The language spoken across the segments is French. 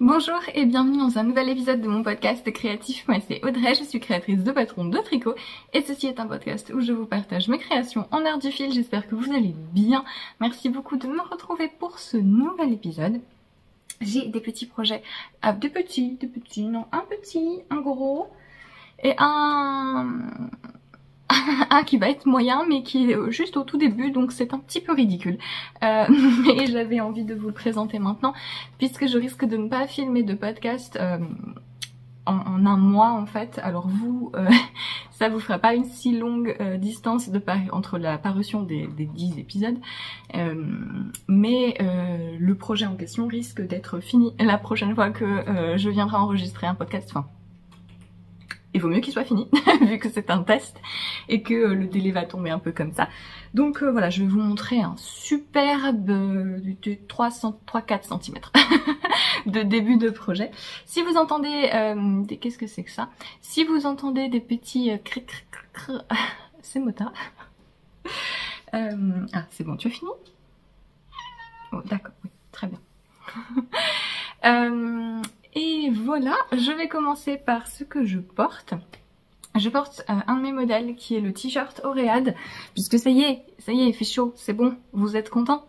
Bonjour et bienvenue dans un nouvel épisode de mon podcast créatif. Moi c'est Audrey, je suis créatrice de patron de tricot et ceci est un podcast où je vous partage mes créations en art du fil. J'espère que vous allez bien. Merci beaucoup de me retrouver pour ce nouvel épisode. J'ai des petits projets, un petit, un gros et un qui va être moyen mais qui est juste au tout début, donc c'est un petit peu ridicule, mais j'avais envie de vous le présenter maintenant puisque je risque de ne pas filmer de podcast en un mois en fait. Alors vous, ça vous fera pas une si longue distance entre la parution des 10 épisodes, mais le projet en question risque d'être fini la prochaine fois que je viendrai enregistrer un podcast. Enfin, il vaut mieux qu'il soit fini, vu que c'est un test et que le délai va tomber un peu comme ça. Donc voilà, je vais vous montrer un superbe 3-4 cm de début de projet. Si vous entendez qu'est-ce que c'est que ça? Si vous entendez des petits c'est Mota. Ah, c'est bon, tu as fini? Oh, d'accord, oui, très bien. Et voilà, je vais commencer par ce que je porte. Je porte un de mes modèles qui est le t-shirt Oréade, puisque ça y est, il fait chaud, c'est bon, vous êtes contents?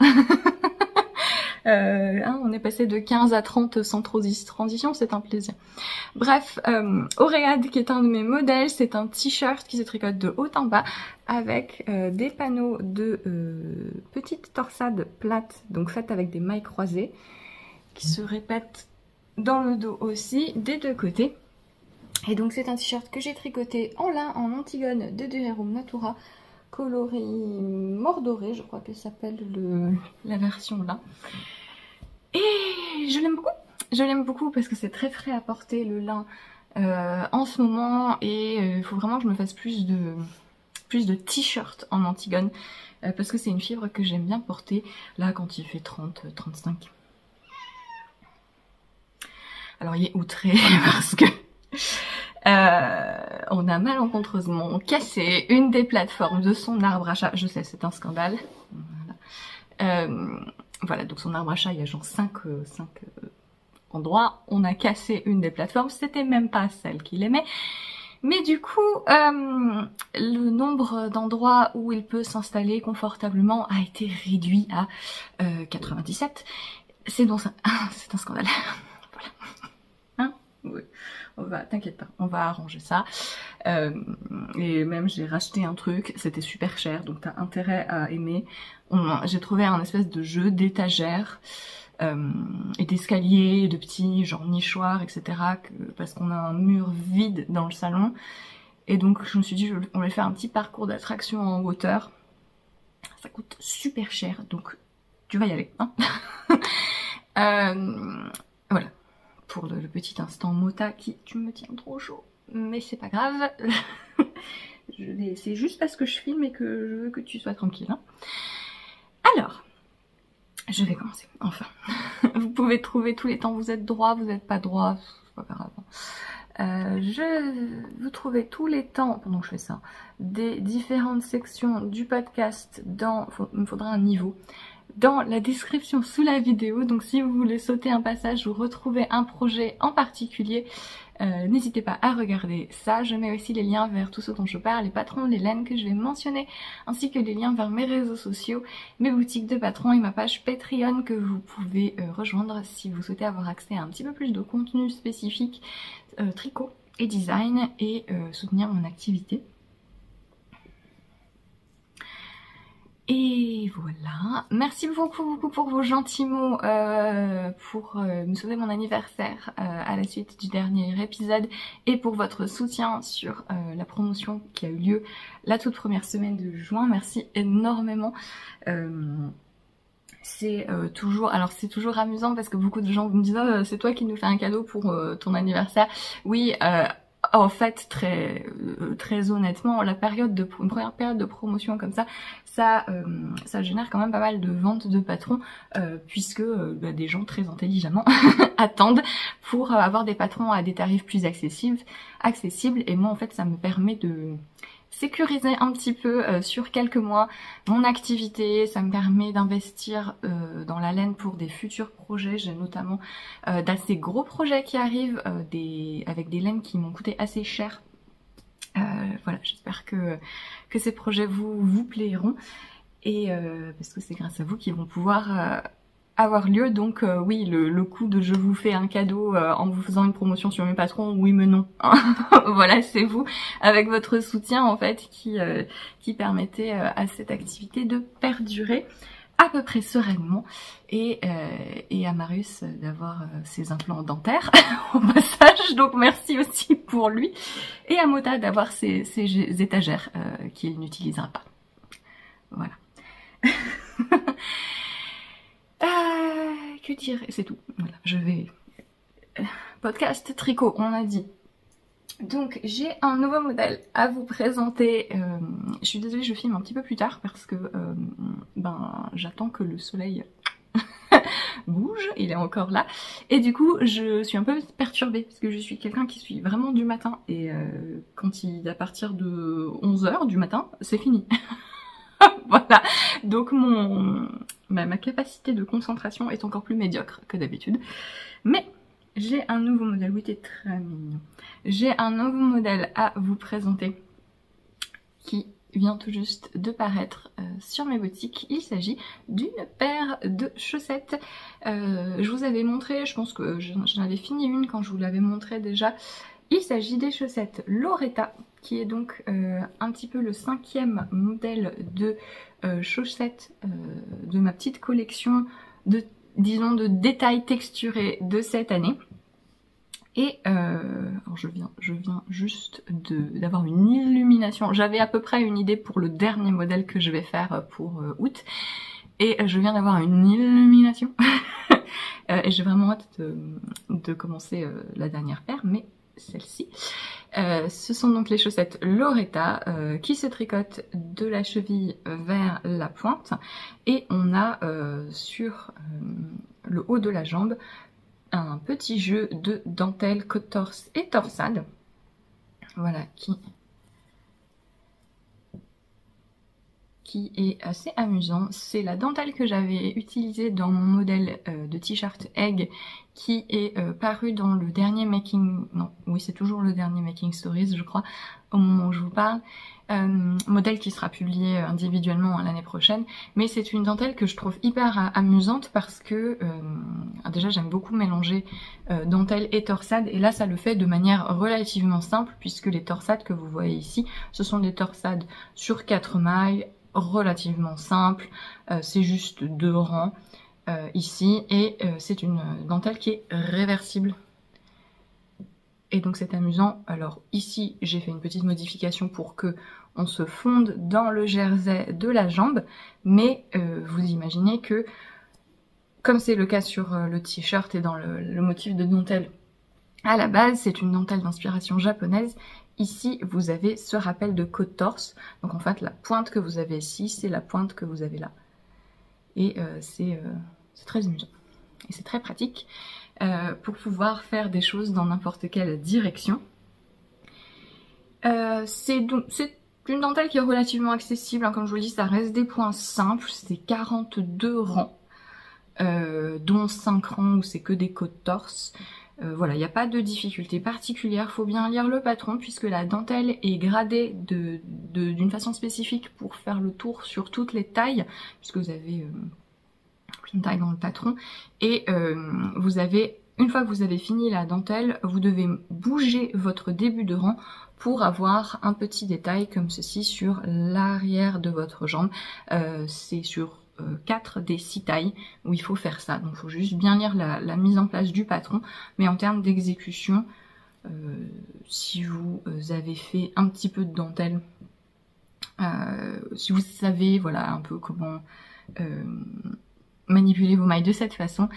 On est passé de 15 à 30 sans transition, c'est un plaisir. Bref, Oréade qui est un de mes modèles, c'est un t-shirt qui se tricote de haut en bas avec des panneaux de petites torsades plates, donc faites avec des mailles croisées, qui se répètent dans le dos aussi, des deux côtés. Et donc c'est un t-shirt que j'ai tricoté en lin, en Antigone de Durerum Natura, coloris mordoré, je crois qu'elle s'appelle la version là. Et je l'aime beaucoup. Je l'aime beaucoup parce que c'est très frais à porter le lin en ce moment, et il faut vraiment que je me fasse plus de t-shirts en Antigone parce que c'est une fibre que j'aime bien porter là quand il fait 30-35. Alors il est outré parce que on a malencontreusement cassé une des plateformes de son arbre à chat. Je sais, c'est un scandale. Voilà, donc son arbre à chat, il y a genre 5 endroits. On a cassé une des plateformes, c'était même pas celle qu'il aimait. Mais du coup, le nombre d'endroits où il peut s'installer confortablement a été réduit à 97. C'est donc c'est un scandale. Oui, t'inquiète pas, on va arranger ça. Et même j'ai racheté un truc, c'était super cher, donc t'as intérêt à aimer. J'ai trouvé un espèce de jeu d'étagères et d'escaliers, de petits genre nichoirs, etc. Parce qu'on a un mur vide dans le salon. Et donc je me suis dit, on va faire un petit parcours d'attraction en hauteur. Ça coûte super cher, donc tu vas y aller, hein. Voilà. Pour le petit instant Mota qui, tu me tiens trop chaud, mais c'est pas grave. C'est juste parce que je filme et que je veux que tu sois tranquille, hein. Alors, je vais commencer, enfin. Vous pouvez trouver tous les temps, vous êtes droit, vous n'êtes pas droit, c'est pas grave. Vous trouvez tous les temps, pendant que je fais ça, des différentes sections du podcast il me faudra un niveau, dans la description sous la vidéo. Donc si vous voulez sauter un passage ou retrouver un projet en particulier, n'hésitez pas à regarder ça. Je mets aussi les liens vers tout ce dont je parle, les patrons, les laines que je vais mentionner, ainsi que les liens vers mes réseaux sociaux, mes boutiques de patrons et ma page Patreon que vous pouvez rejoindre si vous souhaitez avoir accès à un petit peu plus de contenu spécifique tricot et design et soutenir mon activité. Et voilà, merci beaucoup pour vos gentils mots pour me souhaiter mon anniversaire à la suite du dernier épisode et pour votre soutien sur la promotion qui a eu lieu la toute première semaine de juin. Merci énormément. C'est toujours amusant parce que beaucoup de gens me disent oh, c'est toi qui nous fais un cadeau pour ton anniversaire. Oui, en fait, très honnêtement, une première période de promotion comme ça génère quand même pas mal de ventes de patrons, puisque des gens très intelligemment attendent pour avoir des patrons à des tarifs plus accessibles. Et moi, en fait, ça me permet sécuriser un petit peu sur quelques mois mon activité. Ça me permet d'investir dans la laine pour des futurs projets. J'ai notamment d'assez gros projets qui arrivent avec des laines qui m'ont coûté assez cher. Voilà, j'espère que ces projets vous plairont et parce que c'est grâce à vous qu'ils vont pouvoir avoir lieu. Donc oui, le coup de je vous fais un cadeau en vous faisant une promotion sur mes patrons, oui mais non. Voilà, c'est vous avec votre soutien en fait qui permettait à cette activité de perdurer à peu près sereinement et à Marius d'avoir ses implants dentaires au passage, donc merci aussi pour lui, et à Mota d'avoir ses étagères qu'il n'utilisera pas. Voilà. Que dire, c'est tout. Voilà, je vais... Podcast tricot, on a dit. Donc j'ai un nouveau modèle à vous présenter. Je suis désolée, je filme un petit peu plus tard parce que j'attends que le soleil bouge, il est encore là. Et du coup je suis un peu perturbée parce que je suis quelqu'un qui suit vraiment du matin et à partir de 11 h du matin, c'est fini. Voilà, donc ma capacité de concentration est encore plus médiocre que d'habitude. Mais j'ai un nouveau modèle, oui t'es très mignon. J'ai un nouveau modèle à vous présenter qui vient tout juste de paraître sur mes boutiques. Il s'agit d'une paire de chaussettes. Je vous avais montré, je pense que j'en avais fini une quand je vous l'avais montré déjà. Il s'agit des chaussettes Loretta, qui est donc un petit peu le 5e modèle de chaussettes de ma petite collection disons de détails texturés de cette année. Et alors je viens juste d'avoir une illumination. J'avais à peu près une idée pour le dernier modèle que je vais faire pour août. Et je viens d'avoir une illumination. Et j'ai vraiment hâte de commencer la dernière paire, mais celle-ci. Ce sont donc les chaussettes Loretta qui se tricotent de la cheville vers la pointe. Et on a sur le haut de la jambe un petit jeu de dentelle côte torse et torsade, voilà, qui est assez amusant. C'est la dentelle que j'avais utilisée dans mon modèle de t-shirt Egg qui est paru dans le dernier Making... Non, oui c'est toujours le dernier Making Stories je crois, au moment où je vous parle. Modèle qui sera publié individuellement l'année prochaine, mais c'est une dentelle que je trouve hyper amusante parce que déjà j'aime beaucoup mélanger dentelle et torsade, et là ça le fait de manière relativement simple puisque les torsades que vous voyez ici, ce sont des torsades sur 4 mailles, relativement simples, c'est juste 2 rangs ici, et c'est une dentelle qui est réversible. Et donc c'est amusant. Alors ici j'ai fait une petite modification pour que on se fonde dans le jersey de la jambe, mais vous imaginez que comme c'est le cas sur le t-shirt et dans le motif de dentelle à la base, c'est une dentelle d'inspiration japonaise. Ici vous avez ce rappel de côte torse, donc en fait la pointe que vous avez ici c'est la pointe que vous avez là, et c'est très amusant et c'est très pratique pour pouvoir faire des choses dans n'importe quelle direction. C'est une dentelle qui est relativement accessible, hein, comme je vous le dis, ça reste des points simples, c'est 42 rangs, dont 5 rangs où c'est que des côtes torse. Voilà, il n'y a pas de difficulté particulière, faut bien lire le patron puisque la dentelle est gradée d'une façon spécifique pour faire le tour sur toutes les tailles, puisque vous avez plein de tailles dans le patron, et vous avez, une fois que vous avez fini la dentelle, vous devez bouger votre début de rang pour avoir un petit détail comme ceci sur l'arrière de votre jambe. C'est sur 4 des 6 tailles où il faut faire ça, donc il faut juste bien lire la mise en place du patron, mais en termes d'exécution, si vous avez fait un petit peu de dentelle, si vous savez voilà un peu comment manipuler vos mailles de cette façon,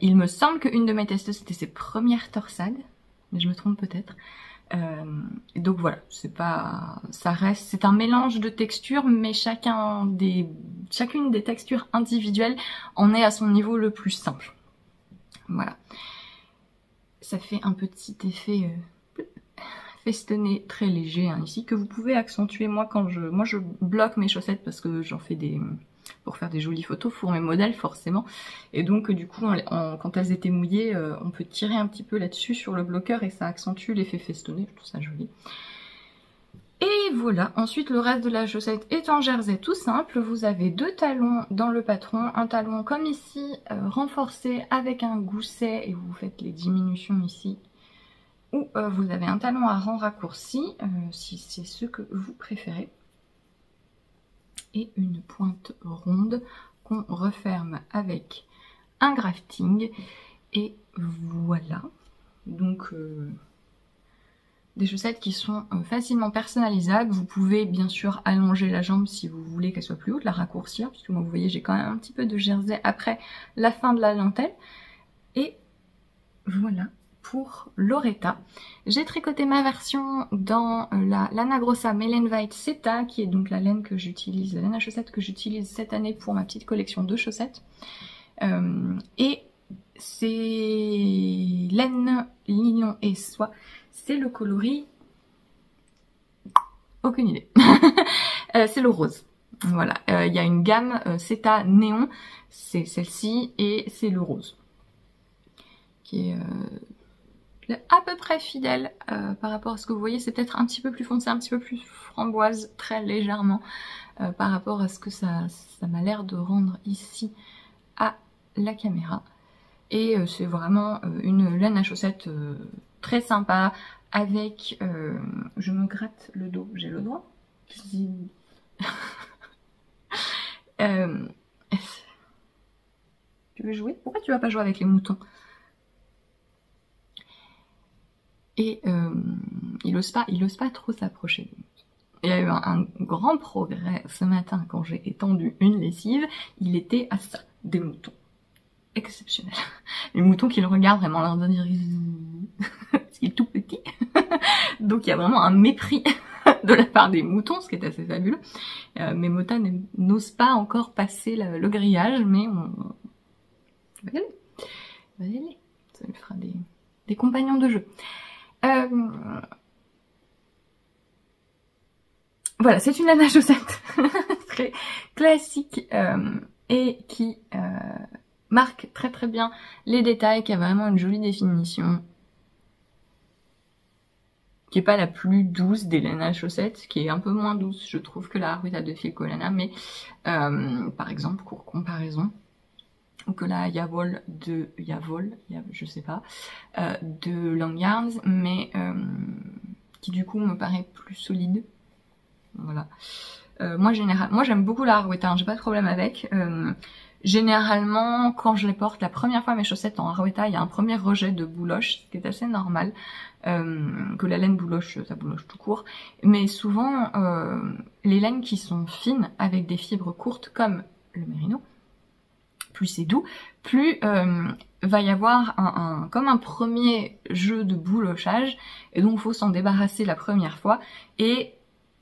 il me semble qu'une de mes testeuses c'était ses premières torsades, mais je me trompe peut-être. Donc voilà, c'est pas, ça reste, c'est un mélange de textures, mais chacune des textures individuelles en est à son niveau le plus simple. Voilà, ça fait un petit effet festonné très léger hein, ici, que vous pouvez accentuer. Moi je bloque mes chaussettes parce que j'en fais pour faire des jolies photos pour mes modèles forcément. Et donc du coup quand elles étaient mouillées, on peut tirer un petit peu là-dessus sur le bloqueur et ça accentue l'effet festonné, je trouve ça joli. Et voilà, ensuite le reste de la chaussette est en jersey tout simple. Vous avez 2 talons dans le patron, un talon comme ici, renforcé avec un gousset et vous faites les diminutions ici. Ou vous avez un talon à rang raccourci, si c'est ce que vous préférez. Et une pointe ronde qu'on referme avec un grafting. Et voilà, donc des chaussettes qui sont facilement personnalisables. Vous pouvez bien sûr allonger la jambe si vous voulez qu'elle soit plus haute, la raccourcir, puisque moi vous voyez j'ai quand même un petit peu de jersey après la fin de la dentelle. Et voilà pour Loretta. J'ai tricoté ma version dans la Lana Grossa Mellenweit Seta, qui est donc la laine que j'utilise, la laine à chaussettes que j'utilise cette année pour ma petite collection de chaussettes. Et c'est laine, linen et soie. C'est le coloris, aucune idée, c'est le rose. Voilà, il y a une gamme Seta Néon, c'est celle-ci, et c'est le rose, qui est à peu près fidèle par rapport à ce que vous voyez. C'est peut-être un petit peu plus foncé, un petit peu plus framboise, très légèrement, par rapport à ce que ça m'a l'air de rendre ici à la caméra. Et c'est vraiment une laine à chaussettes très sympa, avec... je me gratte le dos, j'ai le droit. Tu veux jouer? Pourquoi tu vas pas jouer avec les moutons? Et il ose pas trop s'approcher. Il y a eu un grand progrès ce matin quand j'ai étendu une lessive. Il était à ça, des moutons. Exceptionnel. Les moutons qui le regardent vraiment l'air de dire parce qu'il est tout petit. Donc il y a vraiment un mépris de la part des moutons, ce qui est assez fabuleux. Mais Mota n'ose pas encore passer le grillage, mais on va y aller. On va y aller. Ça lui fera des compagnons de jeu. Voilà, c'est une laine à chaussettes très classique et qui marque très bien les détails, qui a vraiment une jolie définition, qui est pas la plus douce des laines à chaussettes, qui est un peu moins douce je trouve que la Haruita de Filcolana, mais par exemple pour comparaison, ou que la Yavol, je sais pas, de Long Yarns, mais qui du coup me paraît plus solide. Voilà. Moi j'aime beaucoup la Haruita, hein, j'ai pas de problème avec. Généralement, quand je les porte la première fois mes chaussettes en Haruita, il y a un premier rejet de bouloche, ce qui est assez normal, que la laine bouloche, ça bouloche tout court. Mais souvent, les laines qui sont fines, avec des fibres courtes, comme le mérino, plus c'est doux, plus va y avoir comme un premier jeu de boulochage, et donc il faut s'en débarrasser la première fois. Et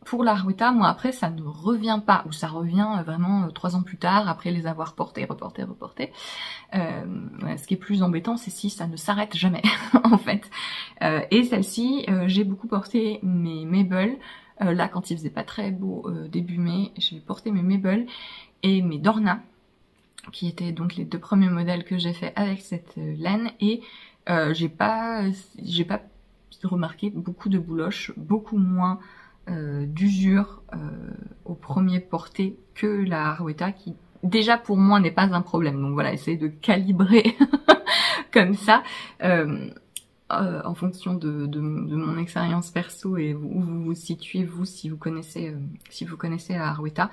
pour la Haruita, moi après ça ne revient pas, ou ça revient vraiment 3 ans plus tard, après les avoir portés, reportés. Ce qui est plus embêtant, c'est si ça ne s'arrête jamais, en fait. Et celle-ci, j'ai beaucoup porté mes Mabel. Là, quand il faisait pas très beau début mai, j'ai porté mes Mabel et mes Dorna, qui étaient donc les 2 premiers modèles que j'ai fait avec cette laine. Et j'ai pas remarqué beaucoup de bouloches, beaucoup moins d'usure au premier porté que la Haruita, qui déjà pour moi n'est pas un problème. Donc voilà, essayez de calibrer comme ça en fonction de mon expérience perso et où vous vous situez vous, si vous connaissez la Haruita.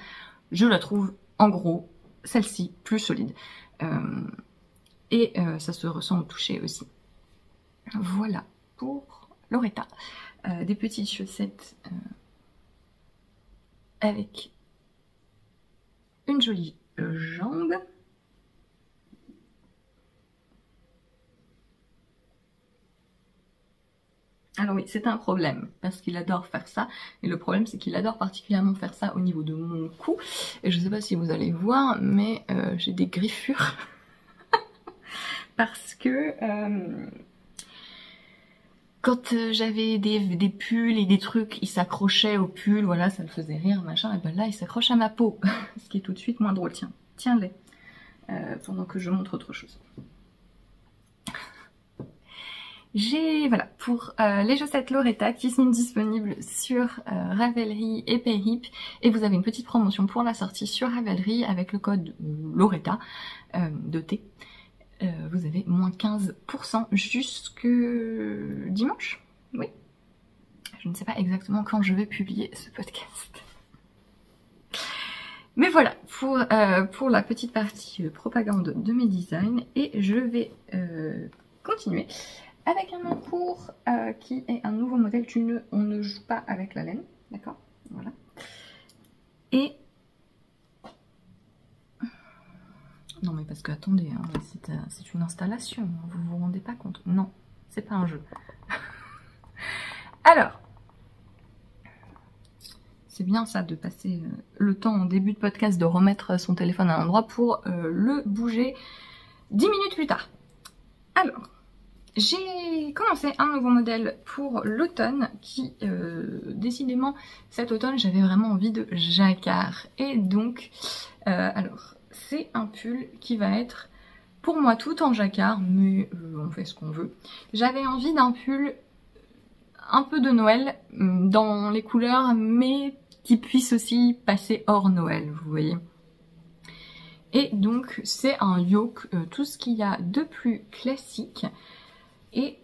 Je la trouve en gros celle-ci plus solide et ça se ressent au toucher aussi. Voilà pour Loretta. Des petites chaussettes avec une jolie jambe. Alors oui, c'est un problème, parce qu'il adore faire ça, et le problème c'est qu'il adore particulièrement faire ça au niveau de mon cou, et je sais pas si vous allez voir, mais j'ai des griffures, parce que quand j'avais des pulls et des trucs, ils s'accrochaient au pull, voilà, ça le faisait rire, machin, et ben là, ils s'accrochent à ma peau, ce qui est tout de suite moins drôle. Tiens, tiens-les, pendant que je montre autre chose. J'ai, voilà, pour les chaussettes Loretta qui sont disponibles sur Ravelry et Payhip, et vous avez une petite promotion pour la sortie sur Ravelry avec le code Loretta de T. Vous avez moins 15% jusque dimanche. Oui. Je ne sais pas exactement quand je vais publier ce podcast. Mais voilà, pour la petite partie propagande de mes designs, et je vais continuer avec un encours qui est un nouveau modèle. On ne joue pas avec la laine, d'accord? Voilà. Et non mais parce que attendez, hein, c'est une installation, vous vous rendez pas compte? Non, c'est pas un jeu. Alors, c'est bien ça de passer le temps en début de podcast de remettre son téléphone à l'endroit pour le bouger 10 minutes plus tard. Alors, j'ai commencé un nouveau modèle pour l'automne qui, décidément, cet automne, j'avais vraiment envie de jacquard. Et donc, alors, c'est un pull qui va être, pour moi, tout en jacquard, mais on fait ce qu'on veut. J'avais envie d'un pull un peu de Noël, dans les couleurs, mais qui puisse aussi passer hors Noël, vous voyez. Et donc, c'est un yoke, tout ce qu'il y a de plus classique. Et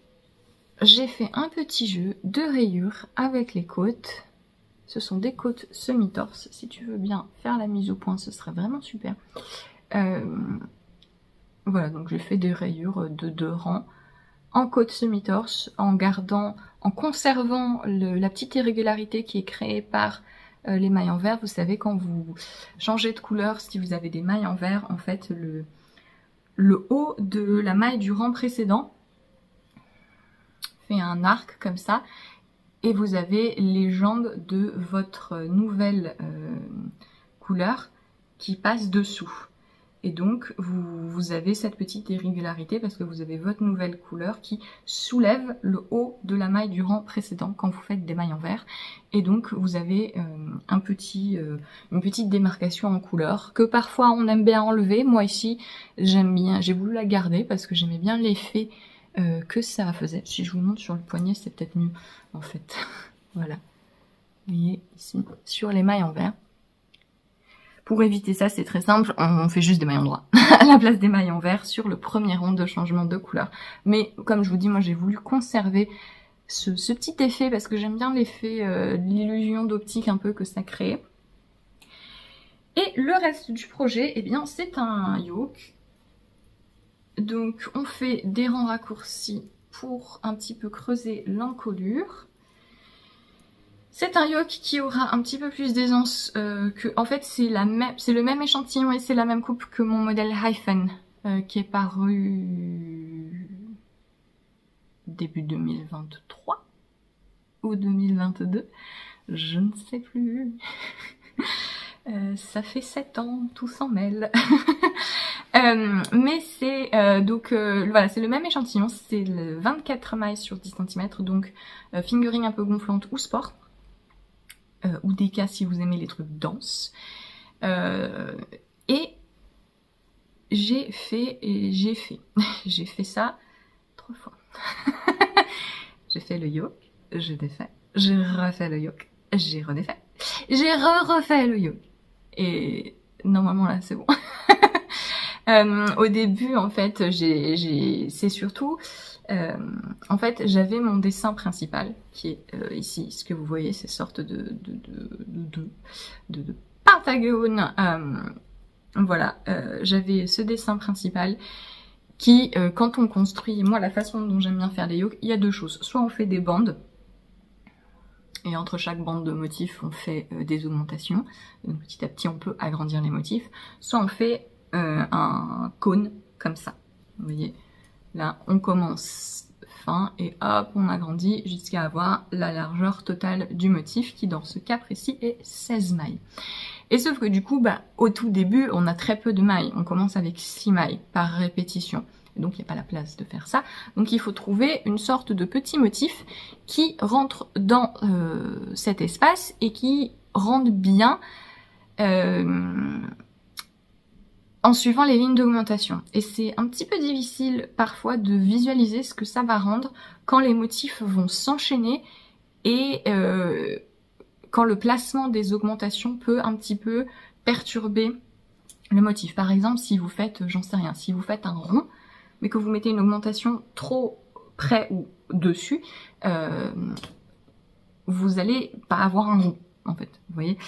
j'ai fait un petit jeu de rayures avec les côtes. Ce sont des côtes semi-torse. Si tu veux bien faire la mise au point, ce serait vraiment super. Voilà, donc j'ai fait des rayures de 2 rangs en côte semi-torse, en conservant la petite irrégularité qui est créée par les mailles en vert. Vous savez, quand vous changez de couleur, si vous avez des mailles en vert, en fait, le haut de la maille du rang précédent fait un arc comme ça, et vous avez les jambes de votre nouvelle couleur qui passent dessous. Et donc vous avez cette petite irrégularité parce que vous avez votre nouvelle couleur qui soulève le haut de la maille du rang précédent quand vous faites des mailles en vert. Et donc vous avez une petite démarcation en couleur que parfois on aime bien enlever. Moi ici j'aime bien, j'ai voulu la garder parce que j'aimais bien l'effet que ça faisait. Si je vous montre sur le poignet, c'est peut-être mieux en fait. Voilà. Vous voyez ici, sur les mailles en vert. Pour éviter ça, c'est très simple, on fait juste des mailles en droit à la place des mailles en vert sur le premier rond de changement de couleur. Mais comme je vous dis, moi j'ai voulu conserver ce petit effet parce que j'aime bien l'effet, l'illusion d'optique un peu que ça crée. Et le reste du projet, eh bien c'est un yoke. Donc on fait des rangs raccourcis pour un petit peu creuser l'encolure. C'est un yoke qui aura un petit peu plus d'aisance que... En fait c'est le même échantillon et c'est la même coupe que mon modèle Hyphen qui est paru début 2023 ou 2022. Je ne sais plus. Ça fait 7 ans, tout s'en mêle. Mais c'est voilà, c'est le même échantillon, c'est le 24 mailles sur 10 cm, donc fingering un peu gonflante ou sport, ou des cas si vous aimez les trucs denses. Et j'ai fait ça 3 fois. J'ai fait le yoke, j'ai défait, j'ai refait le yoke, j'ai redéfait, j'ai refait le yoke. Et normalement là c'est bon. Au début en fait c'est surtout en fait j'avais mon dessin principal qui est ici, ce que vous voyez, ces sortes de pentagones. Voilà, j'avais ce dessin principal qui quand on construit, moi la façon dont j'aime bien faire les yokes, il y a 2 choses, soit on fait des bandes et entre chaque bande de motifs on fait des augmentations, donc petit à petit on peut agrandir les motifs, soit on fait un cône comme ça, vous voyez, là on commence fin et hop on agrandit jusqu'à avoir la largeur totale du motif qui dans ce cas précis est 16 mailles. Et sauf que du coup, au tout début, on a très peu de mailles. On commence avec 6 mailles par répétition. donc il n'y a pas la place de faire ça. Donc il faut trouver une sorte de petit motif qui rentre dans cet espace et qui rende bien en suivant les lignes d'augmentation. Et c'est un petit peu difficile parfois de visualiser ce que ça va rendre quand les motifs vont s'enchaîner et quand le placement des augmentations peut un petit peu perturber le motif. Par exemple, si vous faites, j'en sais rien, si vous faites un rond, mais que vous mettez une augmentation trop près ou dessus, vous allez pas avoir un rond, en fait, vous voyez.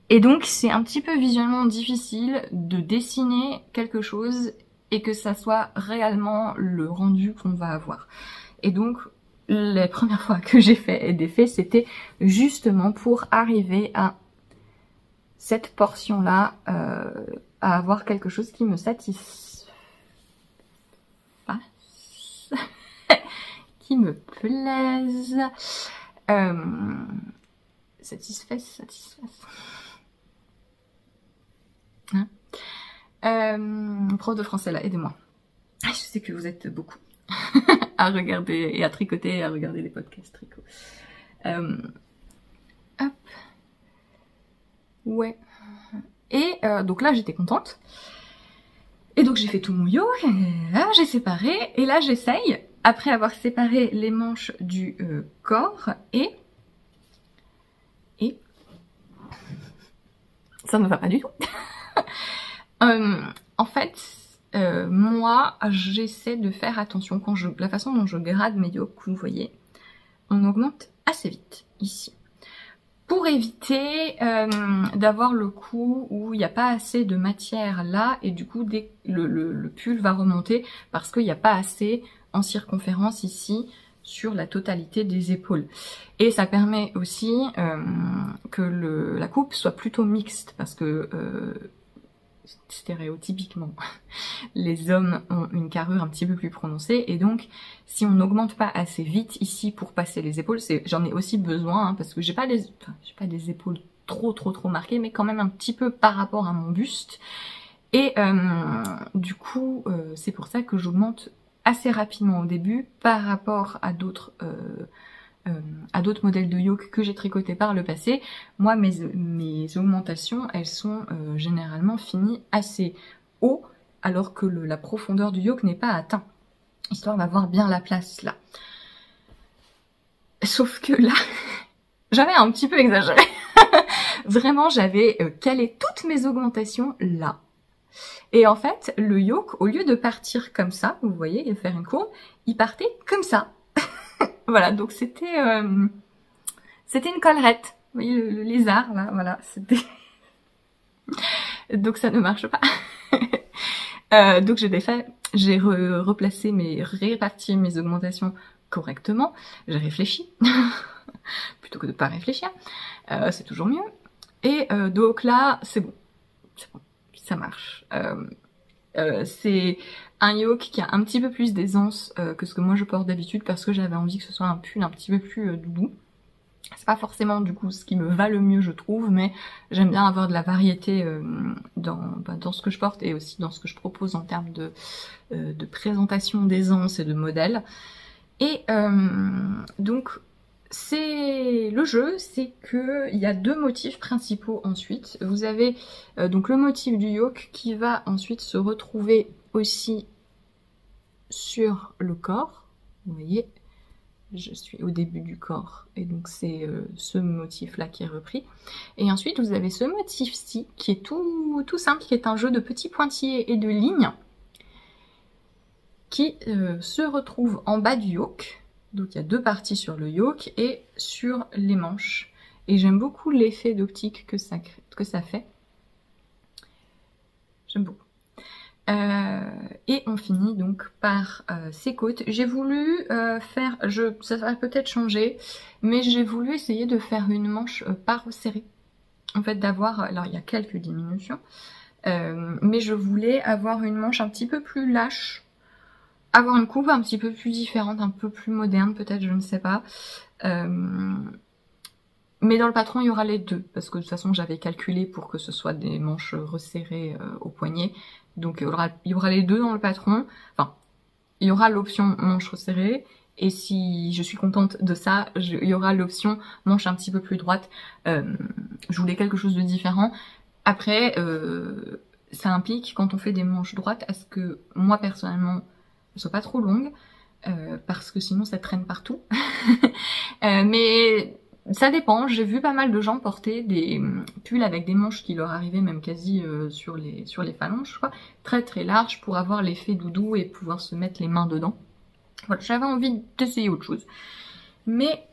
Et donc, c'est un petit peu visuellement difficile de dessiner quelque chose et que ça soit réellement le rendu qu'on va avoir. Et donc, les premières fois que j'ai fait des faits, c'était justement pour arriver à cette portion-là, à avoir quelque chose qui me satisfasse, qui me plaise, satisfasse. Hein, prof de français là, aidez-moi. Je sais que vous êtes beaucoup à regarder et à tricoter et à regarder les podcasts tricot. Hop. Ouais. Et donc là j'étais contente. Et donc j'ai fait tout mon yoke, là j'ai séparé, et là j'essaye, après avoir séparé les manches du corps, et ça ne va pas du tout. En fait, moi j'essaie de faire attention quand la façon dont je grade mes yokes, vous voyez, on augmente assez vite ici. Pour éviter d'avoir le coup où il n'y a pas assez de matière là et du coup le pull va remonter parce qu'il n'y a pas assez en circonférence ici sur la totalité des épaules. Et ça permet aussi que la coupe soit plutôt mixte parce que stéréotypiquement les hommes ont une carrure un petit peu plus prononcée et donc si on n'augmente pas assez vite ici pour passer les épaules, j'en ai aussi besoin hein, parce que j'ai pas des épaules trop marquées mais quand même un petit peu par rapport à mon buste et du coup c'est pour ça que j'augmente assez rapidement au début par rapport à d'autres modèles de yoke que j'ai tricoté par le passé. Moi, mes augmentations, elles sont généralement finies assez haut, alors que la profondeur du yoke n'est pas atteinte, histoire d'avoir bien la place là. Sauf que là, j'avais un petit peu exagéré. Vraiment, j'avais calé toutes mes augmentations là. Et en fait, le yoke, au lieu de partir comme ça, vous voyez, et de faire une courbe, il partait comme ça. Voilà, donc c'était une collerette. Vous voyez le lézard, là, voilà, c'était... Donc ça ne marche pas. Donc j'ai replacé réparti mes augmentations correctement. J'ai réfléchi, plutôt que de pas réfléchir. C'est toujours mieux. Et donc là, c'est bon, ça marche. C'est un yoke qui a un petit peu plus d'aisance que ce que moi je porte d'habitude parce que j'avais envie que ce soit un pull un petit peu plus doudou. C'est pas forcément du coup ce qui me va le mieux je trouve, mais j'aime bien avoir de la variété dans ce que je porte et aussi dans ce que je propose en termes de présentation d'aisance et de modèle. Et donc c'est le jeu, c'est que il y a deux motifs principaux ensuite. Vous avez donc le motif du yoke qui va ensuite se retrouver aussi sur le corps. Vous voyez, je suis au début du corps et donc c'est ce motif là qui est repris. Et ensuite vous avez ce motif-ci qui est tout simple, qui est un jeu de petits pointillés et de lignes qui se retrouve en bas du yoke. Donc il y a deux parties sur le yoke et sur les manches. Et j'aime beaucoup l'effet d'optique que ça fait. J'aime beaucoup. Et on finit donc par ces côtes. J'ai voulu faire, ça va peut-être changer, mais j'ai voulu essayer de faire une manche pas resserrée. En fait d'avoir, alors il y a quelques diminutions, mais je voulais avoir une manche un petit peu plus lâche. Avoir une coupe un petit peu plus différente, un peu plus moderne peut-être, je ne sais pas. Mais dans le patron, il y aura les deux, parce que de toute façon, j'avais calculé pour que ce soit des manches resserrées au poignet. Donc il y aura les deux dans le patron. Enfin, il y aura l'option manche resserrée. Et si je suis contente de ça, il y aura l'option manche un petit peu plus droite. Je voulais quelque chose de différent. Après, ça implique, quand on fait des manches droites, à ce que moi, personnellement, ne soient pas trop longues, parce que sinon, ça traîne partout. Mais ça dépend. J'ai vu pas mal de gens porter des pulls avec des manches qui leur arrivaient même quasi sur les phalanges, quoi. Très très larges pour avoir l'effet doudou et pouvoir se mettre les mains dedans. Voilà, j'avais envie d'essayer autre chose. Mais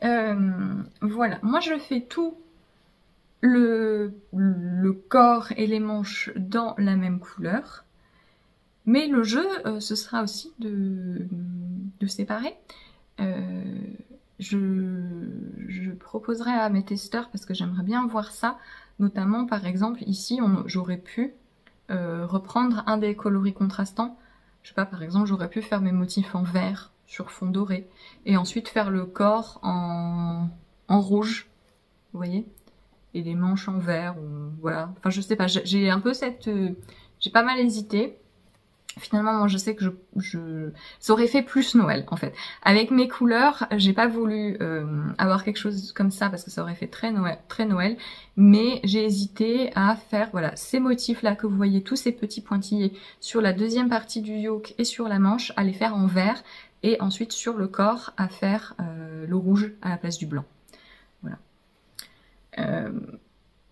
voilà, moi je fais tout le corps et les manches dans la même couleur. Mais le jeu, ce sera aussi de séparer. Je proposerai à mes testeurs, parce que j'aimerais bien voir ça, notamment par exemple ici, j'aurais pu reprendre un des coloris contrastants. Je sais pas, par exemple, j'aurais pu faire mes motifs en vert sur fond doré, et ensuite faire le corps en rouge, vous voyez, et les manches en vert, ou voilà. Enfin, je sais pas, j'ai un peu cette... j'ai pas mal hésité. Finalement, moi, je sais que ça aurait fait plus Noël, en fait. Avec mes couleurs, j'ai pas voulu avoir quelque chose comme ça, parce que ça aurait fait très Noël, mais j'ai hésité à faire, voilà, ces motifs-là que vous voyez, tous ces petits pointillés, sur la deuxième partie du yoke et sur la manche, à les faire en vert, et ensuite sur le corps, à faire le rouge à la place du blanc. Voilà.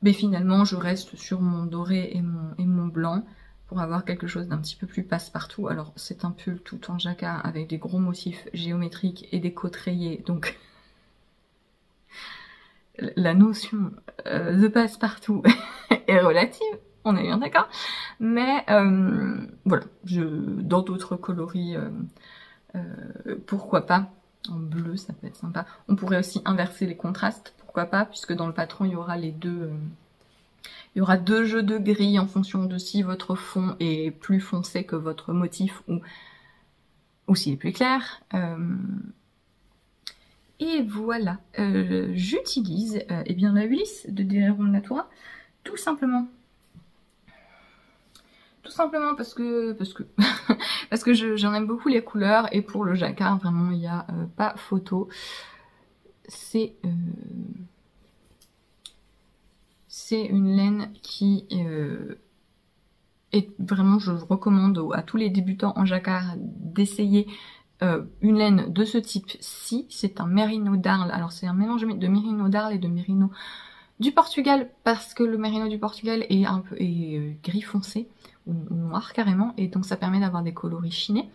Mais finalement, je reste sur mon doré et mon blanc, pour avoir quelque chose d'un petit peu plus passe-partout. Alors c'est un pull tout en jacquard avec des gros motifs géométriques et des côtes rayées, donc la notion de passe-partout est relative, on est bien d'accord. Mais voilà, dans d'autres coloris, pourquoi pas. En bleu, ça peut être sympa. On pourrait aussi inverser les contrastes, pourquoi pas, puisque dans le patron, il y aura les deux... il y aura deux jeux de gris en fonction de si votre fond est plus foncé que votre motif ou s'il est plus clair. Et voilà, j'utilise eh bien la Ulysse de Delirum Natura, tout simplement. Tout simplement parce que parce que j'en aime beaucoup les couleurs, et pour le jacquard, vraiment, il n'y a pas photo. C'est une laine qui est vraiment, je recommande à tous les débutants en jacquard d'essayer une laine de ce type-ci. C'est un Merino d'Arles. Alors c'est un mélange de Merino d'Arles et de Merino du Portugal, parce que le Merino du Portugal est un peu gris foncé, ou noir carrément, et donc ça permet d'avoir des coloris chinés.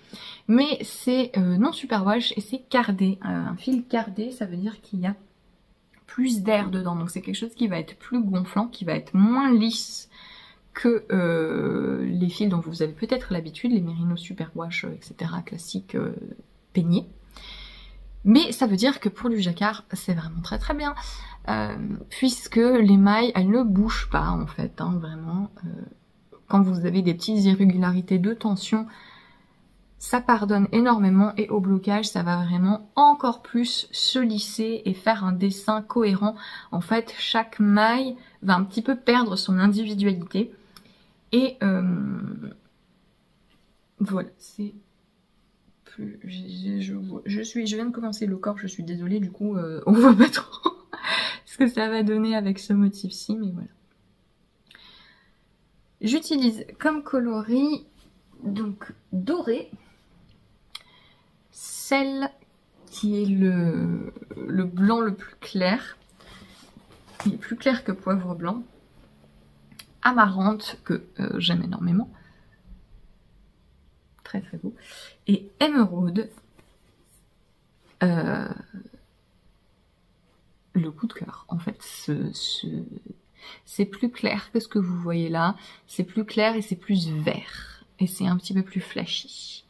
Mais c'est non superwash et c'est cardé. Un fil cardé, ça veut dire qu'il y a plus d'air dedans, donc c'est quelque chose qui va être plus gonflant, qui va être moins lisse que les fils dont vous avez peut-être l'habitude, les Merino Superwash, etc. classiques peignés. Mais ça veut dire que pour du jacquard, c'est vraiment très très bien, puisque l'émail, elle ne bouge pas en fait, hein, vraiment. Quand vous avez des petites irrégularités de tension, ça pardonne énormément, et au blocage, ça va vraiment encore plus se lisser et faire un dessin cohérent. En fait, chaque maille va un petit peu perdre son individualité. Et voilà, c'est plus... je viens de commencer le corps, je suis désolée, du coup, on voit pas trop ce que ça va donner avec ce motif-ci, mais voilà. J'utilise comme coloris, donc, doré, celle qui est le blanc le plus clair. Il est plus clair que poivre blanc. Amarante, que j'aime énormément. Très très beau. Et émeraude, le coup de cœur. En fait, c'est plus clair que ce que vous voyez là. C'est plus clair et c'est plus vert. Et c'est un petit peu plus flashy.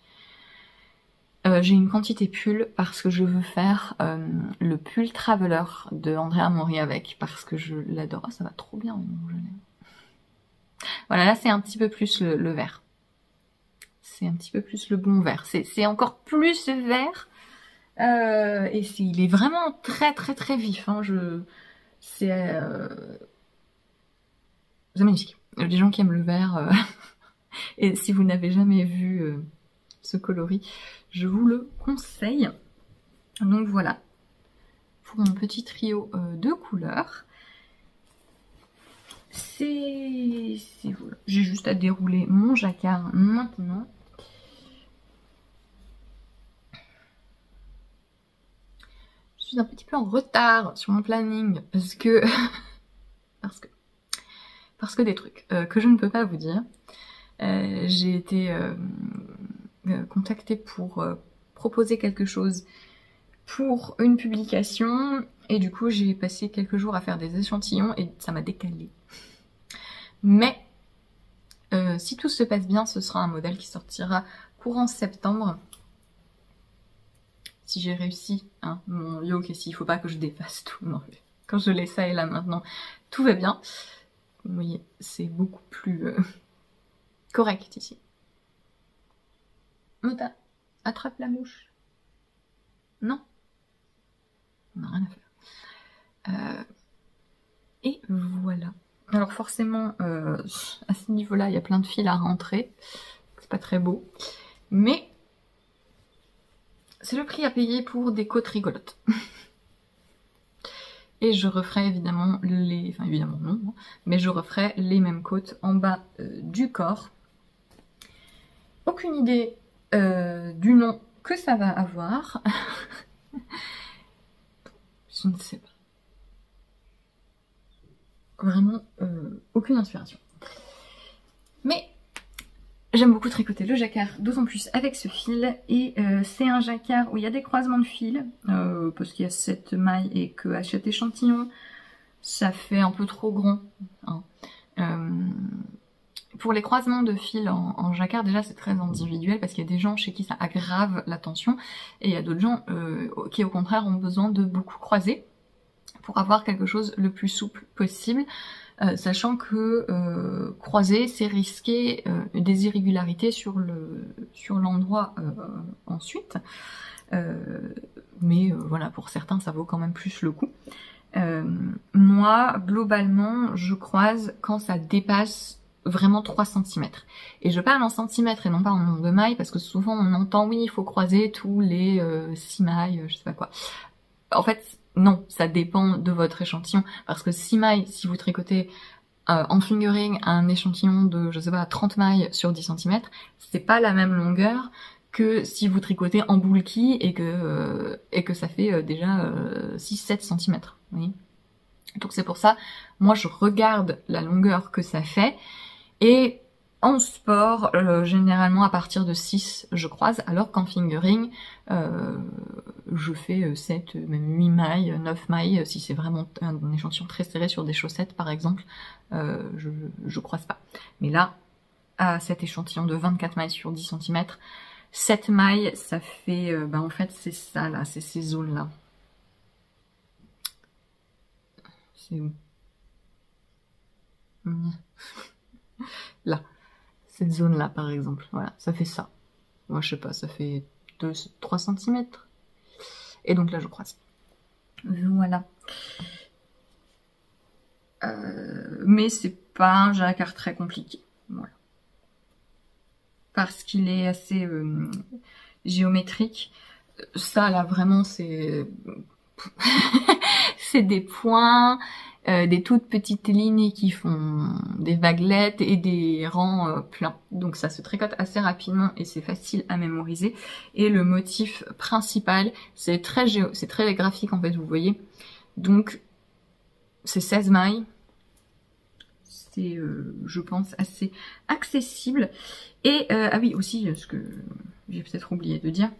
J'ai une quantité pull parce que je veux faire le pull Traveler de Andrea Mori avec, parce que je l'adore. Oh, ça va trop bien. Voilà, là c'est un petit peu plus le vert. C'est un petit peu plus le bon vert. C'est encore plus vert. Et il est vraiment très très très vif. Hein. C'est magnifique. Les gens qui aiment le vert. Et si vous n'avez jamais vu ce coloris, je vous le conseille. Donc voilà, pour mon petit trio de couleurs. C'est voilà. J'ai juste à dérouler mon jacquard maintenant. Je suis un petit peu en retard sur mon planning parce que des trucs que je ne peux pas vous dire. J'ai été contactée pour proposer quelque chose pour une publication et du coup j'ai passé quelques jours à faire des échantillons et ça m'a décalé. Mais si tout se passe bien, ce sera un modèle qui sortira courant septembre. Si j'ai réussi hein, mon yoke et s'il faut pas que je défasse tout. Non, quand je l'ai ça et là maintenant, tout va bien. Vous voyez, c'est beaucoup plus correct ici. Mota, attrape la mouche. Non, on n'a rien à faire. Et voilà. Alors forcément, à ce niveau-là, il y a plein de fils à rentrer. C'est pas très beau. Mais c'est le prix à payer pour des côtes rigolotes. Et je referai évidemment les... Enfin évidemment non, hein, mais je referai les mêmes côtes en bas du corps. Aucune idée du nom que ça va avoir. Je ne sais pas. Vraiment aucune inspiration. Mais j'aime beaucoup tricoter le jacquard, d'autant plus avec ce fil. Et c'est un jacquard où il y a des croisements de fils, parce qu'il y a 7 mailles et que à chaque échantillon, ça fait un peu trop grand. Hein. Pour les croisements de fils en jacquard, déjà c'est très individuel parce qu'il y a des gens chez qui ça aggrave la tension et il y a d'autres gens qui au contraire ont besoin de beaucoup croiser pour avoir quelque chose le plus souple possible, sachant que croiser c'est risquer des irrégularités sur l'endroit ensuite, mais voilà, pour certains ça vaut quand même plus le coup. Moi globalement je croise quand ça dépasse vraiment 3 cm. Et je parle en centimètres et non pas en nombre de mailles parce que souvent on entend oui il faut croiser tous les 6 mailles, je sais pas quoi. En fait non, ça dépend de votre échantillon parce que 6 mailles, si vous tricotez en fingering un échantillon de je sais pas 30 mailles sur 10 cm, c'est pas la même longueur que si vous tricotez en bulky et que ça fait déjà 6-7 cm. Vous voyez, donc c'est pour ça, moi je regarde la longueur que ça fait. Et en sport, généralement à partir de 6, je croise, alors qu'en fingering, je fais 7, même 8 mailles, 9 mailles, si c'est vraiment un échantillon très serré sur des chaussettes par exemple, je croise pas. Mais là, à cet échantillon de 24 mailles sur 10 cm, 7 mailles, ça fait, en fait c'est ça là, c'est ces zones là. C'est où? Là, cette zone là par exemple, voilà, ça fait ça. Moi je sais pas, ça fait 3 cm. Et donc là je croise. Voilà. Mais c'est pas un jacquard très compliqué. Voilà. Parce qu'il est assez géométrique. Ça là vraiment c'est c'est des points, des toutes petites lignes qui font des vaguelettes et des rangs pleins. Donc ça se tricote assez rapidement et c'est facile à mémoriser. Et le motif principal, c'est très graphique en fait, vous voyez. Donc c'est 16 mailles. C'est, je pense, assez accessible. Et, ah oui, aussi, ce que j'ai peut-être oublié de dire,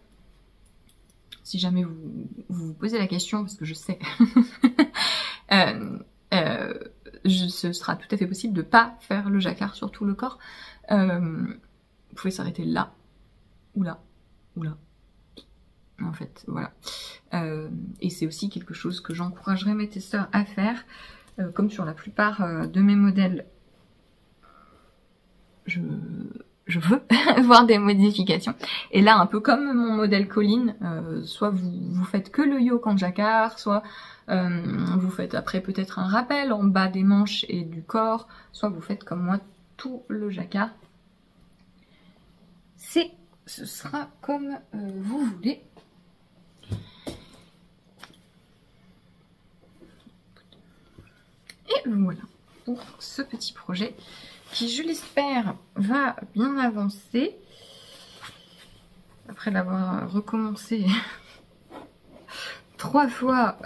si jamais vous vous posez la question, parce que je sais, ce sera tout à fait possible de pas faire le jacquard sur tout le corps. Vous pouvez s'arrêter là, ou là, ou là. En fait, voilà. Et c'est aussi quelque chose que j'encouragerais mes testeurs à faire. Comme sur la plupart de mes modèles, je veux voir des modifications. Et là, un peu comme mon modèle Colline, soit vous faites que le yoke en jacquard, soit vous faites après peut-être un rappel en bas des manches et du corps, soit vous faites comme moi tout le jacquard. C'est ce sera comme vous voulez. Et voilà pour ce petit projet qui, je l'espère, va bien avancer. Après l'avoir recommencé 3 fois,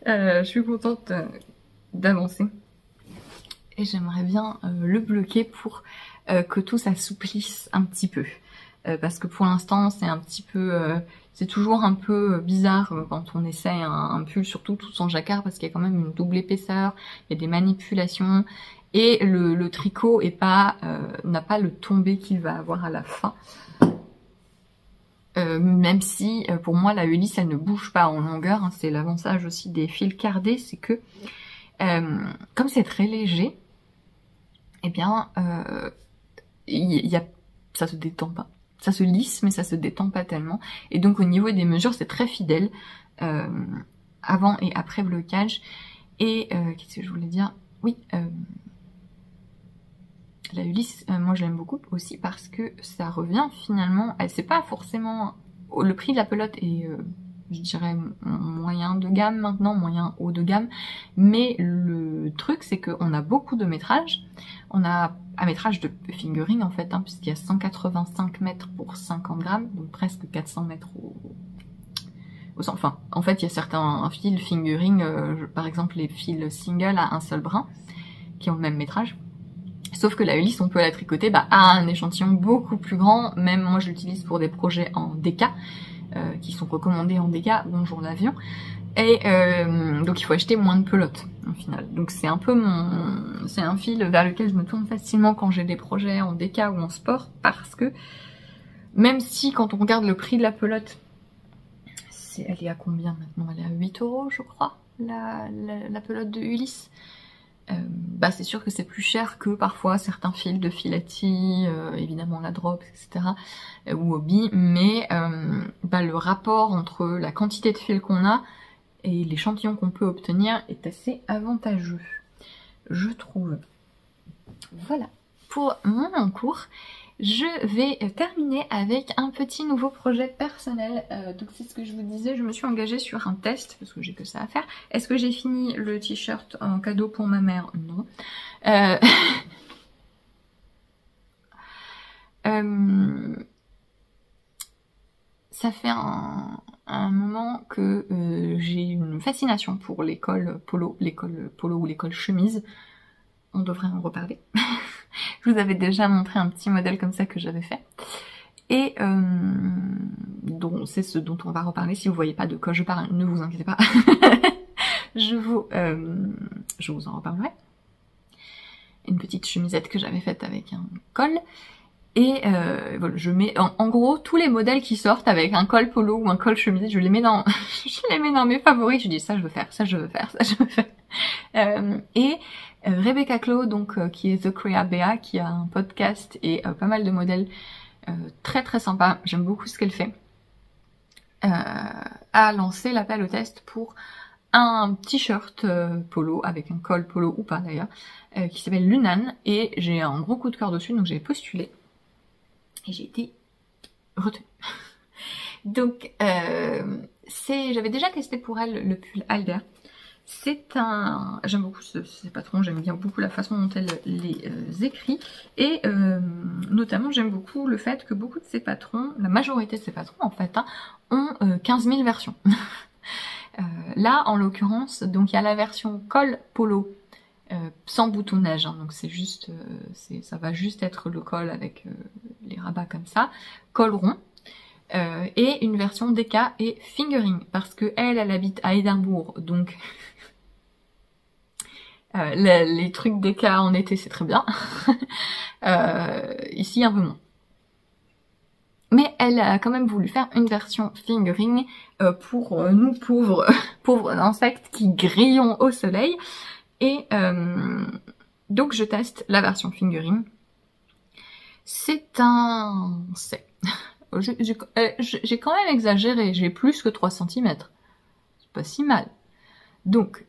je suis contente d'avancer. Et j'aimerais bien le bloquer pour que tout s'assouplisse un petit peu. Parce que pour l'instant, c'est un petit peu... c'est toujours un peu bizarre quand on essaie un pull, surtout tout en jacquard, parce qu'il y a quand même une double épaisseur, il y a des manipulations, et le tricot est pas n'a pas le tombé qu'il va avoir à la fin. Même si, pour moi, la Ulysse, elle ne bouge pas en longueur, hein, c'est l'avantage aussi des fils cardés, c'est que, comme c'est très léger, eh bien, ça se détend pas. Ça se lisse, mais ça se détend pas tellement. Et donc, au niveau des mesures, c'est très fidèle, avant et après blocage. Et, qu'est-ce que je voulais dire? Oui, la Ulysse, moi je l'aime beaucoup aussi parce que ça revient finalement, c'est pas forcément, le prix de la pelote est, je dirais, moyen de gamme maintenant, moyen haut de gamme, mais le truc c'est qu'on a beaucoup de métrages, on a un métrage de fingering en fait, hein, puisqu'il y a 185 mètres pour 50 grammes, donc presque 400 mètres enfin, en fait il y a certains fils fingering, par exemple les fils single à un seul brin, qui ont le même métrage. Sauf que la Ulysse, on peut la tricoter à un échantillon beaucoup plus grand. Même moi, je l'utilise pour des projets en DK, qui sont recommandés en DK. Bonjour l'avion. Et donc, il faut acheter moins de pelotes, au final. Donc, c'est un peu c'est un fil vers lequel je me tourne facilement quand j'ai des projets en DK ou en sport. Parce que, même si, quand on regarde le prix de la pelote, elle est à combien maintenant? Elle est à 8 € je crois, la pelote de Ulysse. C'est sûr que c'est plus cher que parfois certains fils de Filati, évidemment la Drop, etc. Ou Hobby, mais le rapport entre la quantité de fils qu'on a et l'échantillon qu'on peut obtenir est assez avantageux, je trouve. Voilà pour mon encours. Je vais terminer avec un petit nouveau projet personnel. Donc c'est ce que je vous disais, je me suis engagée sur un test, parce que j'ai que ça à faire. Est-ce que j'ai fini le t-shirt en cadeau pour ma mère? Non. Ça fait un moment que j'ai une fascination pour l'école polo ou l'école chemise. On devrait en reparler. Je vous avais déjà montré un petit modèle comme ça que j'avais fait. Et c'est ce dont on va reparler. Si vous voyez pas de quoi je parle, ne vous inquiétez pas. je vous en reparlerai. Une petite chemisette que j'avais faite avec un col. Et voilà, je mets en gros tous les modèles qui sortent avec un col polo ou un col chemisette, je les mets dans mes favoris. Je dis ça je veux faire, ça je veux faire, ça je veux faire. Rebecca Clow, donc qui est The Crea Bea, qui a un podcast et pas mal de modèles très très sympa. J'aime beaucoup ce qu'elle fait. A lancé l'appel au test pour un t-shirt polo avec un col polo ou pas d'ailleurs, qui s'appelle Lunan, et j'ai un gros coup de cœur dessus, donc j'ai postulé et j'ai été retenue. Donc j'avais déjà testé pour elle le pull Alder. J'aime beaucoup ces patrons, j'aime bien beaucoup la façon dont elle les écrit, et notamment j'aime beaucoup le fait que beaucoup de ces patrons, la majorité de ces patrons en fait, ont 15 000 versions. Là en l'occurrence, donc il y a la version col polo sans boutonnage, hein, donc c'est juste, ça va juste être le col avec les rabats comme ça, col rond. Et une version DK et fingering, parce que elle habite à Édimbourg, donc les trucs DK en été c'est très bien. Ici un peu moins. Mais elle a quand même voulu faire une version fingering pour nous pauvres insectes qui grillons au soleil. Et donc je teste la version fingering. C'est j'ai quand même exagéré, j'ai plus que 3 cm. C'est pas si mal. Donc,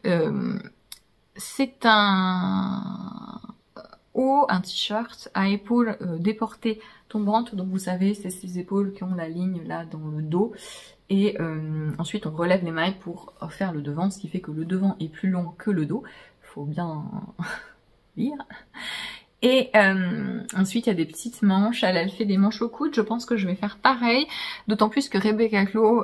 c'est haut, un t-shirt à épaules déportées tombantes, donc vous savez c'est ces épaules qui ont la ligne là dans le dos, et ensuite on relève les mailles pour faire le devant, ce qui fait que le devant est plus long que le dos, faut bien lire. Et ensuite il y a des petites manches, elle fait des manches au coude, je pense que je vais faire pareil, d'autant plus que Rebecca Clow,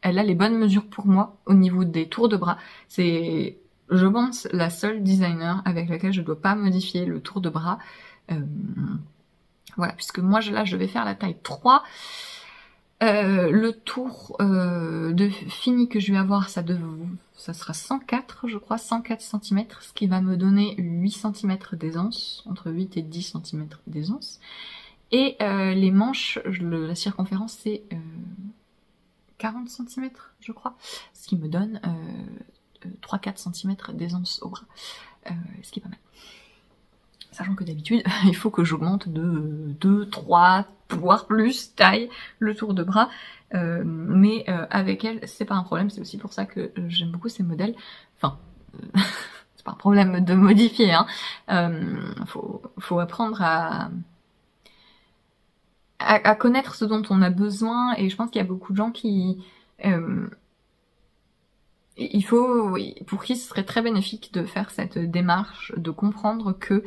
elle a les bonnes mesures pour moi au niveau des tours de bras, c'est je pense la seule designer avec laquelle je dois pas modifier le tour de bras, voilà, puisque moi là je vais faire la taille 3, le tour de fini que je vais avoir, ça sera 104 je crois, 104 cm, ce qui va me donner 8 cm d'aisance, entre 8 et 10 cm d'aisance, et les manches, la circonférence c'est 40 cm je crois, ce qui me donne 3-4 cm d'aisance au bras, ce qui est pas mal. Sachant que d'habitude, il faut que j'augmente de 2, 3, voire plus taille le tour de bras, mais avec elle, c'est pas un problème, c'est aussi pour ça que j'aime beaucoup ces modèles. Enfin, c'est pas un problème de modifier, hein. Faut apprendre à connaître ce dont on a besoin, et je pense qu'il y a beaucoup de gens qui... pour qui ce serait très bénéfique de faire cette démarche, de comprendre que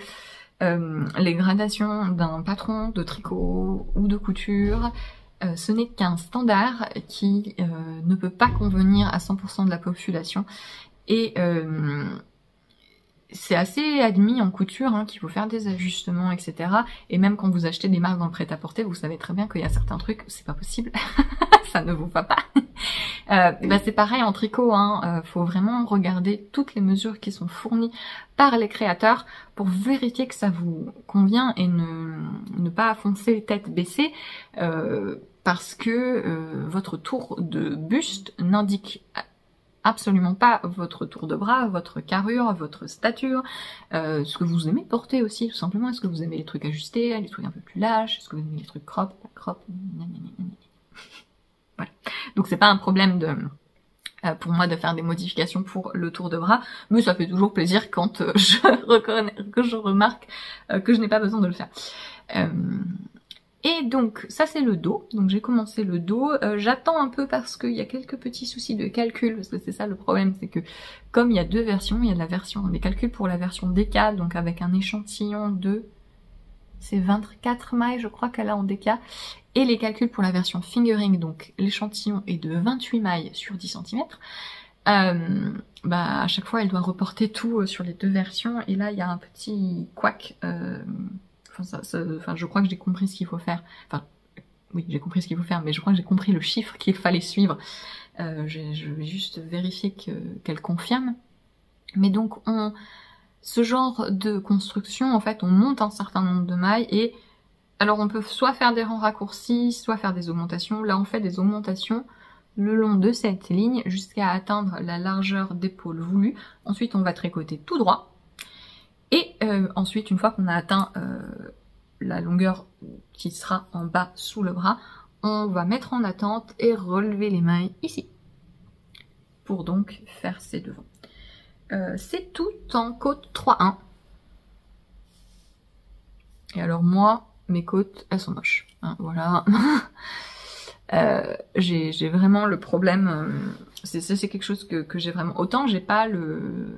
les gradations d'un patron de tricot ou de couture, ce n'est qu'un standard qui ne peut pas convenir à 100% de la population, et c'est assez admis en couture hein, qu'il faut faire des ajustements, etc. Et même quand vous achetez des marques dans le prêt-à-porter, vous savez très bien qu'il y a certains trucs, c'est pas possible, ça ne vous va pas. Bah c'est pareil en tricot, hein. Faut vraiment regarder toutes les mesures qui sont fournies par les créateurs pour vérifier que ça vous convient, et ne pas foncer tête baissée, parce que votre tour de buste n'indique absolument pas votre tour de bras, votre carrure, votre stature, ce que vous aimez porter aussi, tout simplement. Est-ce que vous aimez les trucs ajustés, les trucs un peu plus lâches, est-ce que vous aimez les trucs crop, pas crop, voilà. Donc c'est pas un problème pour moi de faire des modifications pour le tour de bras, mais ça fait toujours plaisir quand je remarque que je n'ai pas besoin de le faire. Et donc ça c'est le dos, donc j'ai commencé le dos, j'attends un peu parce qu'il y a quelques petits soucis de calcul, parce que c'est ça le problème, c'est que comme il y a deux versions, il y a la version des calculs pour la version DK, donc avec un échantillon de, c'est 24 mailles je crois qu'elle a en DK, et les calculs pour la version fingering, donc l'échantillon est de 28 mailles sur 10 cm, bah à chaque fois elle doit reporter tout sur les deux versions, et là il y a un petit couac, enfin, je crois que j'ai compris ce qu'il faut faire. Enfin, oui, j'ai compris ce qu'il faut faire, mais je crois que j'ai compris le chiffre qu'il fallait suivre. Je vais juste vérifier qu'elle confirme. Mais donc, ce genre de construction, en fait, on monte un certain nombre de mailles, et alors on peut soit faire des rangs raccourcis, soit faire des augmentations. Là, on fait des augmentations le long de cette ligne jusqu'à atteindre la largeur d'épaule voulue. Ensuite, on va tricoter tout droit. Et ensuite, une fois qu'on a atteint la longueur qui sera en bas sous le bras, on va mettre en attente et relever les mailles ici, pour donc faire ces devants. C'est tout en côte 3-1. Et alors moi, mes côtes, elles sont moches. Hein, voilà. J'ai vraiment le problème, c'est quelque chose que j'ai vraiment... Autant j'ai pas le...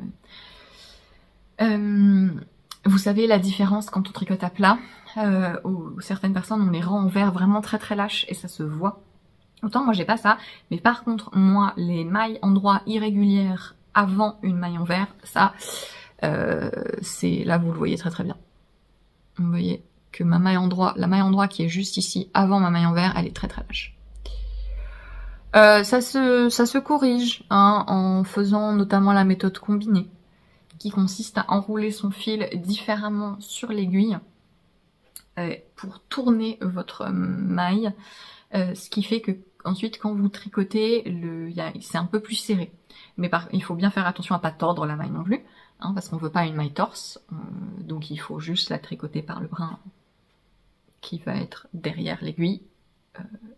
vous savez la différence quand on tricote à plat, où certaines personnes ont les rangs en vert vraiment très très lâches et ça se voit. Autant moi j'ai pas ça, mais par contre moi les mailles endroits irrégulières avant une maille en vert, ça c'est là vous le voyez très très bien. Vous voyez que ma maille endroit, la maille endroit qui est juste ici avant ma maille en vert, elle est très très lâche. Ça se corrige hein, en faisant notamment la méthode combinée, qui consiste à enrouler son fil différemment sur l'aiguille pour tourner votre maille, ce qui fait que ensuite quand vous tricotez, c'est un peu plus serré. Mais il faut bien faire attention à pas tordre la maille non plus, hein, parce qu'on veut pas une maille torse, donc il faut juste la tricoter par le brin qui va être derrière l'aiguille,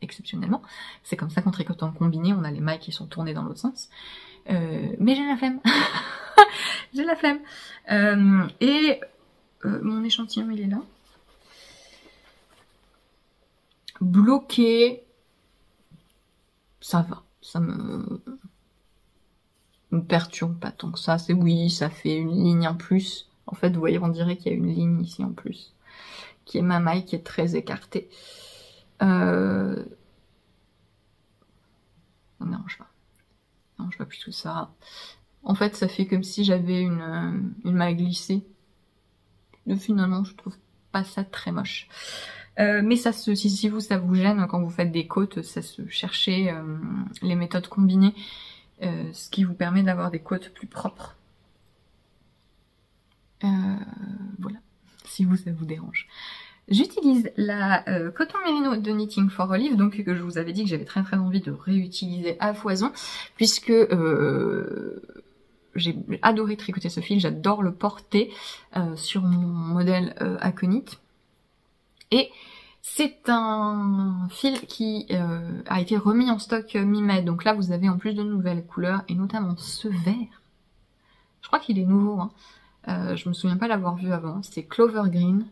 exceptionnellement. C'est comme ça qu'on tricote en combiné, on a les mailles qui sont tournées dans l'autre sens. Mais j'ai la flemme. J'ai la flemme. Et mon échantillon, il est là. Bloqué. Ça va. Ça me perturbe pas tant que ça. C'est oui, ça fait une ligne en plus. En fait, vous voyez, on dirait qu'il y a une ligne ici en plus. Qui est ma maille, qui est très écartée. Ça ne dérange pas. Ça dérange pas plus que ça. En fait, ça fait comme si j'avais une maille glissée. Et finalement, je trouve pas ça très moche. Mais ça si vous, ça vous gêne quand vous faites des côtes, ça se chercher les méthodes combinées, ce qui vous permet d'avoir des côtes plus propres. Voilà, si vous, ça vous dérange. J'utilise la coton merino de Knitting for Olive, donc que je vous avais dit que j'avais très envie de réutiliser à foison, puisque j'ai adoré tricoter ce fil, j'adore le porter sur mon modèle Aconit. Et c'est un fil qui a été remis en stock mi-mai, donc là vous avez en plus de nouvelles couleurs, et notamment ce vert. Je crois qu'il est nouveau, hein. Je me souviens pas l'avoir vu avant, c'est Clover Green.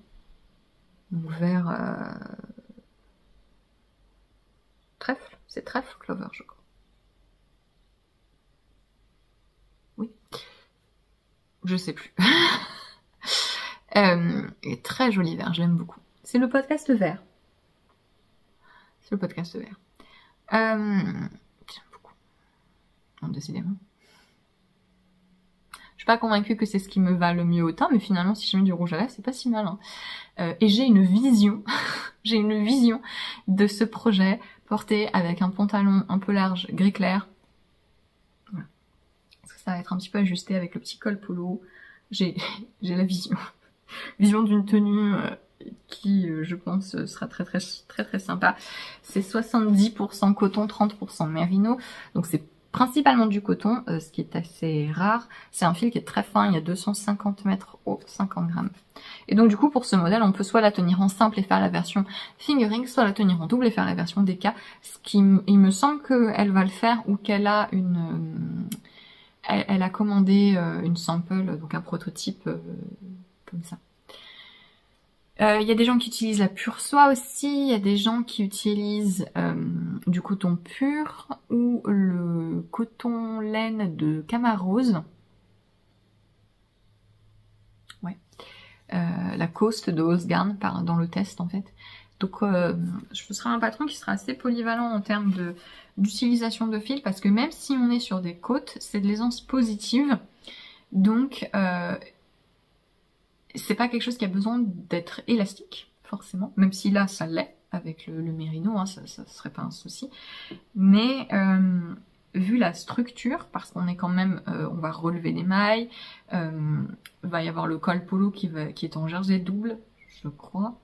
Donc vert trèfle, c'est trèfle clover je crois. Oui, je sais plus. Et très joli vert, je l'aime beaucoup. C'est le podcast vert. C'est le podcast vert. J'aime beaucoup. Non, décidément. Je suis pas convaincue que c'est ce qui me va le mieux au teint, mais finalement si je mets du rouge à lèvres, c'est pas si mal, hein. Et j'ai une vision, j'ai une vision de ce projet porté avec un pantalon un peu large, gris clair. Voilà. Parce que ça va être un petit peu ajusté avec le petit col polo. J'ai la vision. Vision d'une tenue qui, je pense, sera très sympa. C'est 70% coton, 30% merino. Donc c'est principalement du coton, ce qui est assez rare. C'est un fil qui est très fin, il y a 250 mètres au 50 grammes. Et donc du coup pour ce modèle on peut soit la tenir en simple et faire la version fingering, soit la tenir en double et faire la version DK. Ce qui il me semble qu'elle va le faire, ou qu'elle a elle a commandé une sample, donc un prototype comme ça. Il y a des gens qui utilisent la pure soie aussi, il y a des gens qui utilisent du coton pur ou le coton laine de Camarose. Ouais. La Coast de Osgarn dans le test en fait. Donc ce sera un patron qui sera assez polyvalent en termes d'utilisation de fil, parce que même si on est sur des côtes, c'est de l'aisance positive. Donc c'est pas quelque chose qui a besoin d'être élastique, forcément, même si là ça l'est avec le mérino, hein, ça serait pas un souci. Mais vu la structure, parce qu'on est quand même, on va relever les mailles, va y avoir le col polo qui est en jersey double, je crois.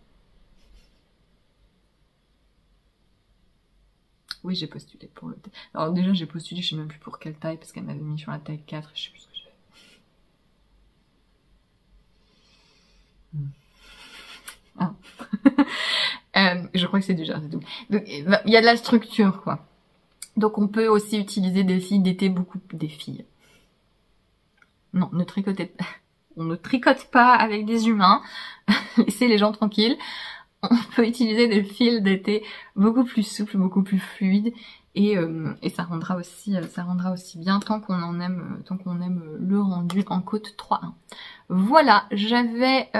Oui, j'ai postulé pour le... Alors déjà j'ai postulé, je sais même plus pour quelle taille, parce qu'elle m'avait mis sur la taille 4, je sais plus ce que j'ai fait. Ah. Je crois que c'est du jersey double. Donc il y a de la structure quoi. Donc on peut aussi utiliser des filles d'été, beaucoup des filles. Non, ne tricotez pas. On ne tricote pas avec des humains. Laissez les gens tranquilles. On peut utiliser des fils d'été beaucoup plus souples, beaucoup plus fluides, et ça rendra aussi bien tant qu'on aime le rendu en côte 3-1. Voilà, j'avais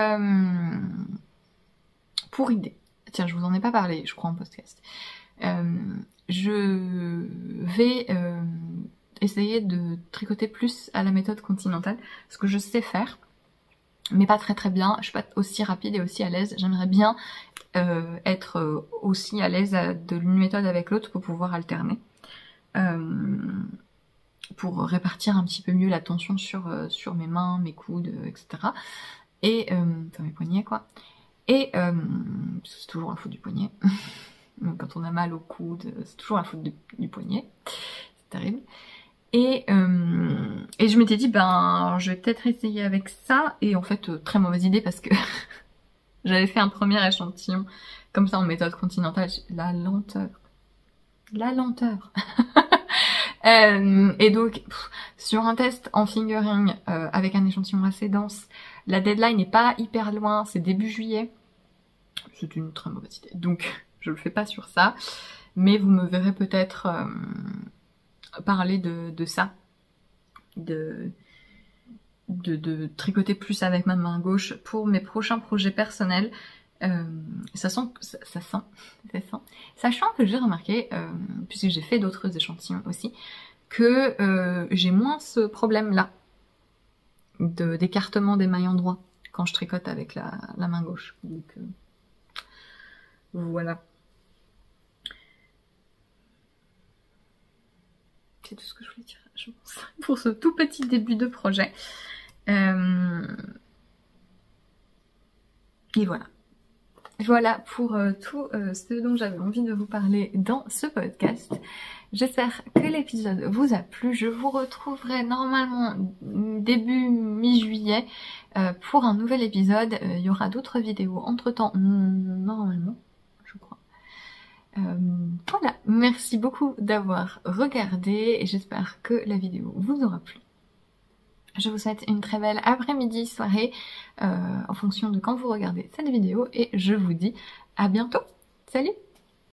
pour idée. Tiens, je vous en ai pas parlé, je crois, en podcast. Je vais essayer de tricoter plus à la méthode continentale, ce que je sais faire, mais pas très bien. Je suis pas aussi rapide et aussi à l'aise. J'aimerais bien être aussi à l'aise d'une méthode avec l'autre pour pouvoir alterner, pour répartir un petit peu mieux la tension sur mes mains, mes coudes, etc. Et enfin mes poignets quoi. Et c'est toujours la faute du poignet. Même quand on a mal au coude, c'est toujours la faute du poignet. C'est terrible. Et je m'étais dit, ben, je vais peut-être essayer avec ça. Et en fait, très mauvaise idée parce que j'avais fait un premier échantillon comme ça en méthode continentale. La lenteur. La lenteur. Et donc, sur un test en fingering avec un échantillon assez dense, La deadline n'est pas hyper loin, c'est début juillet. C'est une très mauvaise idée, donc je le fais pas sur ça. Mais vous me verrez peut-être parler de ça, de tricoter plus avec ma main gauche pour mes prochains projets personnels. Sachant que j'ai remarqué, puisque j'ai fait d'autres échantillons aussi, que j'ai moins ce problème-là d'écartement des mailles endroits quand je tricote avec la main gauche. Donc voilà. C'est tout ce que je voulais dire, je pense, pour ce tout petit début de projet. Et voilà. Voilà pour tout ce dont j'avais envie de vous parler dans ce podcast. J'espère que l'épisode vous a plu. Je vous retrouverai normalement début mi-juillet pour un nouvel épisode. Il y aura d'autres vidéos entre-temps, normalement, je crois. Voilà, merci beaucoup d'avoir regardé et j'espère que la vidéo vous aura plu. Je vous souhaite une très belle après-midi, soirée, en fonction de quand vous regardez cette vidéo et je vous dis à bientôt. Salut!